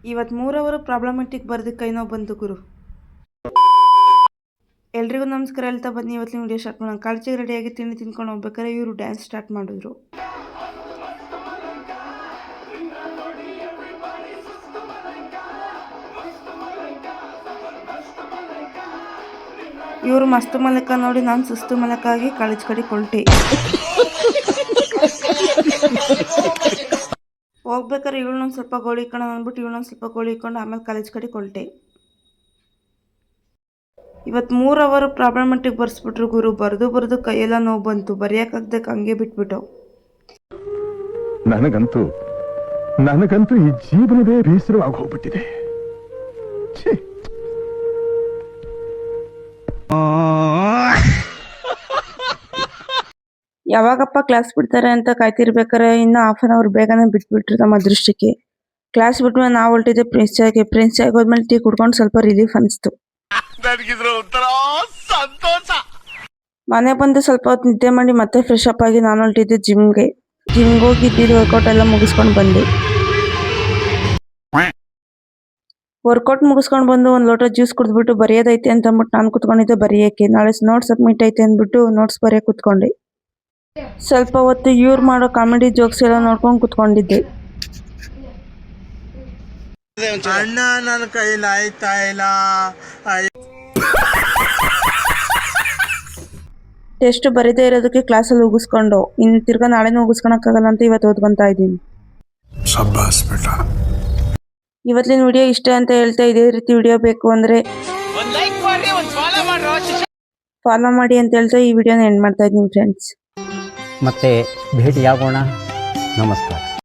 ಇವತ್ತು 3 ಅವರು ಪ್ರಾಬ್ಲಮೆಟಿಕ್ ಬರ್ದು ಕೈ ನೋವು ಬಂತು ಗುರು. ಎಲ್ರಿಗೂ ನಮಸ್ಕಾರ ಹೇಳ್ತಾ ಬನ್ನಿ. ಇವತ್ತಿನ ವಿಡಿಯೋ ಸ್ಟಾರ್ಟ್ ಮಾಡೋಣ. ಕಾಲೇಜಿಗೆ ರೆಡಿಯಾಗಿ ತಿಂಡಿ ತಿನ್ಕೊಂಡು ಹೋಗ್ಬೇಕಾದ್ರೆ ಇವರು ಡ್ಯಾನ್ಸ್ ಸ್ಟಾರ್ಟ್ ಮಾಡಿದ್ರು. ಇವರು ಮಸ್ತ್ ಮಲಕ ನೋಡಿ ನಾನು ಸುಸ್ತು ಮಲಕಾಗಿ ಕಾಲೇಜ್ ಕಡೆ ಕೊಲ್ಟೆ. ಹೋಗ್ಬೇಕಾದ್ರೆ ಇವಳನ್ನೊಂದು ಸ್ವಲ್ಪ ಗೋಳಿ ಇಕ್ಕೊಂಡು ಅಂದ್ಬಿಟ್ಟು ಇವಳನ್ನೊಂದು ಸ್ವಲ್ಪ ಗೋಳಿ ಇಕ್ಕೊಂಡು ಆಮೇಲೆ ಕಾಲೇಜ್ ಕಡೆ ಕೊಲ್ಟೆ. ಇವತ್ತು 3 ಅವರು ಪ್ರಾಬ್ಲಮೆಟಿಕ್ ಬರ್ಸ್ಬಿಟ್ರು ಗುರು. ಬರೆದು ಕೈಯೆಲ್ಲ ನೋವು ಬಂತು. ಬರೆಯೋಕ್ಕಾಗ್ದಕ್ಕೆ ಹಂಗೆ ಬಿಟ್ಬಿಟ್ಟು. ನನಗಂತೂ ಈ ಜೀವನವೇ ಬೇಸರವಾಗಿ ಹೋಗ್ಬಿಟ್ಟಿದೆ. ಯಾವಾಗಪ್ಪ ಕ್ಲಾಸ್ ಬಿಡ್ತಾರೆ ಅಂತ ಕಾಯ್ತಿರ್ಬೇಕಾರೆ ಇನ್ನು ½ an hour ಬೇಗನೆ ಬಿಟ್ಬಿಟ್ರು ನಮ್ಮ ಅದೃಷ್ಟಕ್ಕೆ. ಕ್ಲಾಸ್ ಬಿಟ್ಮೇಲೆ ನಾವು ಹೊರಟಿದ್ದೆ ಪ್ರಿನ್ಸ್ ಚಾಯ್ಗೆ ಹೋದ್ಮೇಲೆ ಟೀ ಕುಡ್ಕೊಂಡು ಸ್ವಲ್ಪ ರಿಲೀಫ್ ಅನಿಸ್ತು. ಮನೆ ಬಂದು ಸ್ವಲ್ಪ ಹೊತ್ತು ನಿದ್ದೆ ಮಾಡಿ ಮತ್ತೆ ಫ್ರೆಶ್ ಅಪ್ ಆಗಿ ನಾನು ಹೊರಟಿದ್ದೆ ಜಿಮ್ಗೆ ಹೋಗಿ ಇದ್ದಿದ್ದು ವರ್ಕೌಟ್ ಎಲ್ಲ ಮುಗಿಸ್ಕೊಂಡು ಬಂದೆ. ವರ್ಕೌಟ್ ಮುಗಿಸ್ಕೊಂಡು ಬಂದು ಒಂದು ಲೋಟ ಜ್ಯೂಸ್ ಕುಡಿದ್ಬಿಟ್ಟು ಬರೆಯೋದೈತೆ ಅಂತ ಅಂದ್ಬಿಟ್ಟು ನಾನು ಕುತ್ಕೊಂಡಿದ್ದೆ ಬರೆಯೋಕ್ಕೆ. ನಾಳೆ ನೋಟ್ಸ್ ಸಬ್ಮಿಟ್ ಐತೆ ಅಂದ್ಬಿಟ್ಟು ನೋಟ್ಸ್ ಬರೆಯೋಕೆ ಕುತ್ಕೊಂಡೆ. ಸ್ವಲ್ಪ ಹೊತ್ತು ಇವ್ರು ಮಾಡೋ ಕಾಮಿಡಿ ಜೋಕ್ಸ್ ಎಲ್ಲ ನೋಡ್ಕೊಂಡು ಕುತ್ಕೊಂಡಿದ್ದೆ. ಅಣ್ಣ ನನ್ನ ಕೈಲಿ ಆಯ್ತಾ ಇಲ್ಲ. ಟೆಸ್ಟ್ ಬರೀದೇ ಇರೋದಕ್ಕೆ ಕ್ಲಾಸಲ್ಲಿ ಉಗಿಸ್ಕೊಂಡು ಇನ್ನು ತಿರ್ಗಾ ನಾಳೆನೂ ಉಗಿಸ್ಕೊಳಕ್ಕಾಗಲ್ಲ ಅಂತ ಇವತ್ತು ಓದ್ಕೊಂತಾ ಇದ್ದೀನಿ. ಇವತ್ತಿನ ವಿಡಿಯೋ ಇಷ್ಟ ಅಂತ ಹೇಳ್ತಾ ಇದೇ ರೀತಿ ವಿಡಿಯೋ ಬೇಕು ಅಂದರೆ ಫಾಲೋ ಮಾಡಿ ಅಂತ ಹೇಳ್ತಾ ಈ ವಿಡಿಯೋನ ಎಂಡ್ ಮಾಡ್ತಾ ಇದ್ದೀನಿ ಫ್ರೆಂಡ್ಸ್. ಮತ್ತೆ ಭೇಟಿಯಾಗೋಣ. ನಮಸ್ಕಾರ.